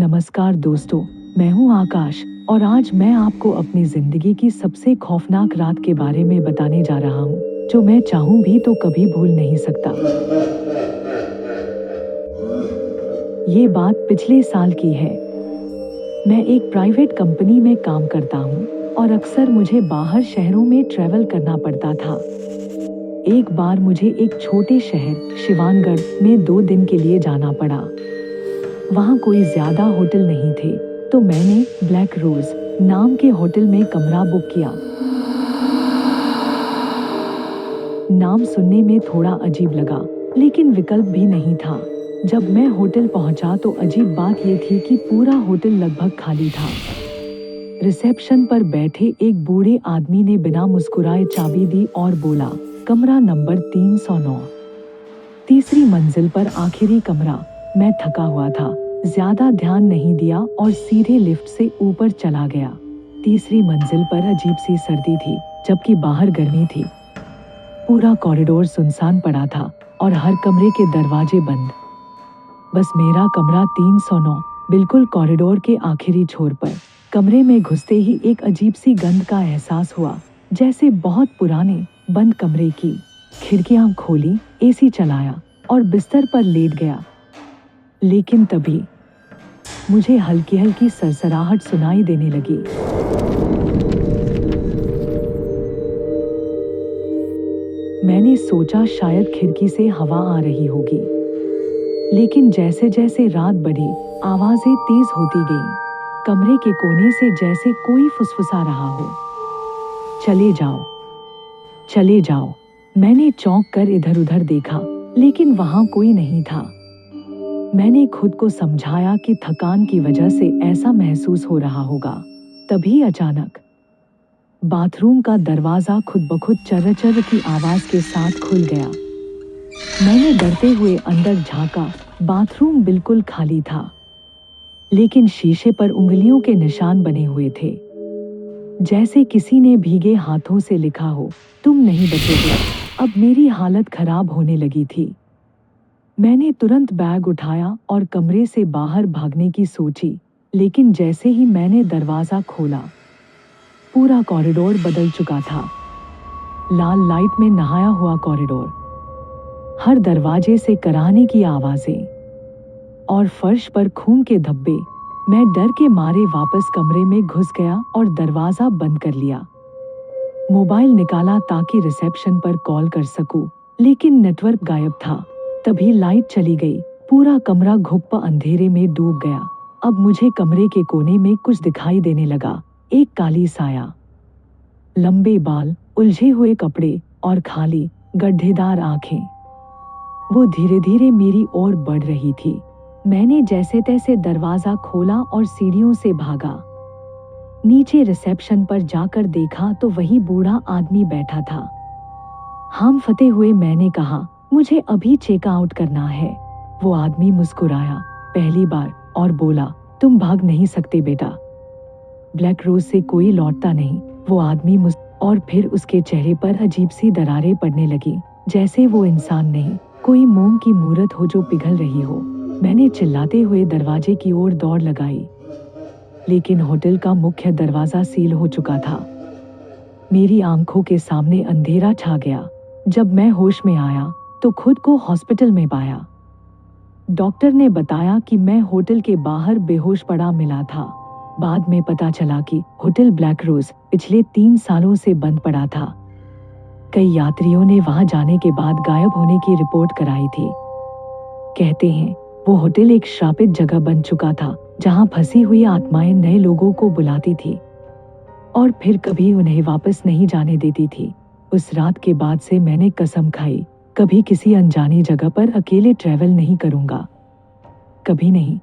नमस्कार दोस्तों, मैं हूं आकाश और आज मैं आपको अपनी जिंदगी की सबसे खौफनाक रात के बारे में बताने जा रहा हूं, जो मैं चाहूं भी तो कभी भूल नहीं सकता। ये बात पिछले साल की है। मैं एक प्राइवेट कंपनी में काम करता हूं और अक्सर मुझे बाहर शहरों में ट्रैवल करना पड़ता था। एक बार मुझे एक छोटे शहर शिवानगढ़ में 2 दिन के लिए जाना पड़ा। वहाँ कोई ज्यादा होटल नहीं थे, तो मैंने ब्लैक रोज नाम के होटल में कमरा बुक किया। नाम सुनने में थोड़ा अजीब लगा, लेकिन विकल्प भी नहीं था। जब मैं होटल पहुंचा तो अजीब बात यह थी कि पूरा होटल लगभग खाली था। रिसेप्शन पर बैठे एक बूढ़े आदमी ने बिना मुस्कुराए चाबी दी और बोला, कमरा नंबर 309, तीसरी मंजिल पर आखिरी कमरा। मैं थका हुआ था, ज्यादा ध्यान नहीं दिया और सीधे लिफ्ट से ऊपर चला गया। तीसरी मंजिल पर अजीब सी सर्दी थी, जबकि बाहर गर्मी थी। पूरा कॉरिडोर सुनसान पड़ा था और हर कमरे के दरवाजे बंद। बस मेरा कमरा 309 बिल्कुल कॉरिडोर के आखिरी छोर पर। कमरे में घुसते ही एक अजीब सी गंध का एहसास हुआ, जैसे बहुत पुराने बंद कमरे की। खिड़कियां खोली, एसी चलाया और बिस्तर पर लेट गया। लेकिन तभी मुझे हल्की हल्की सरसराहट सुनाई देने लगी। मैंने सोचा शायद खिड़की से हवा आ रही होगी, लेकिन जैसे जैसे रात बढ़ी, आवाजें तेज होती गईं। कमरे के कोने से जैसे कोई फुसफुसा रहा हो, चले जाओ, चले जाओ। मैंने चौंक कर इधर उधर देखा, लेकिन वहां कोई नहीं था। मैंने खुद को समझाया कि थकान की वजह से ऐसा महसूस हो रहा होगा। तभी अचानक बाथरूम का दरवाजा खुद ब खुद चर्र की आवाज के साथ खुल गया। मैंने डरते हुए अंदर झांका। बाथरूम बिल्कुल खाली था, लेकिन शीशे पर उंगलियों के निशान बने हुए थे, जैसे किसी ने भीगे हाथों से लिखा हो, तुम नहीं बचोगे। अब मेरी हालत खराब होने लगी थी। मैंने तुरंत बैग उठाया और कमरे से बाहर भागने की सोची, लेकिन जैसे ही मैंने दरवाजा खोला, पूरा कॉरिडोर बदल चुका था। लाल लाइट में नहाया हुआ कॉरिडोर, हर दरवाजे से कराहने की आवाजें और फर्श पर खून के धब्बे। मैं डर के मारे वापस कमरे में घुस गया और दरवाजा बंद कर लिया। मोबाइल निकाला ताकि रिसेप्शन पर कॉल कर सकूं, लेकिन नेटवर्क गायब था। तभी लाइट चली गई, पूरा कमरा घुप्पा अंधेरे में डूब गया। अब मुझे कमरे के कोने में कुछ दिखाई देने लगा, एक काली साया, लंबे बाल, उलझे हुए कपड़े और खाली गड्ढेदार आंखें। वो धीरे धीरे मेरी ओर बढ़ रही थी। मैंने जैसे तैसे दरवाजा खोला और सीढ़ियों से भागा। नीचे रिसेप्शन पर जाकर देखा तो वही बूढ़ा आदमी बैठा था। हाथ फते हुए मैंने कहा, मुझे अभी चेकआउट करना है। वो आदमी मुस्कुराया पहली बार और बोला, तुम भाग नहीं सकते बेटा। ब्लैक रोज से कोई लौटता नहीं। वो आदमी और फिर उसके चेहरे पर अजीब सी दरारें पड़ने लगी, जैसे वो इंसान नहीं, कोई मोम की मूर्त हो जो पिघल रही हो। मैंने चिल्लाते हुए दरवाजे की ओर दौड़ लगाई, लेकिन होटल का मुख्य दरवाजा सील हो चुका था। मेरी आंखों के सामने अंधेरा छा गया। जब मैं होश में आया तो खुद को हॉस्पिटल में पाया। डॉक्टर ने बताया कि मैं होटल के बाहर बेहोश पड़ा मिला था। बाद में पता चला कि होटल ब्लैक रोज पिछले 3 सालों से बंद पड़ा था। कई यात्रियों ने वहां जाने के बाद गायब होने की रिपोर्ट कराई थी। कहते हैं वो होटल एक श्रापित जगह बन चुका था, जहां फंसी हुई आत्माएं नए लोगों को बुलाती थी और फिर कभी उन्हें वापस नहीं जाने देती थी। उस रात के बाद से मैंने कसम खाई, कभी किसी अनजानी जगह पर अकेले ट्रैवल नहीं करूंगा, कभी नहीं।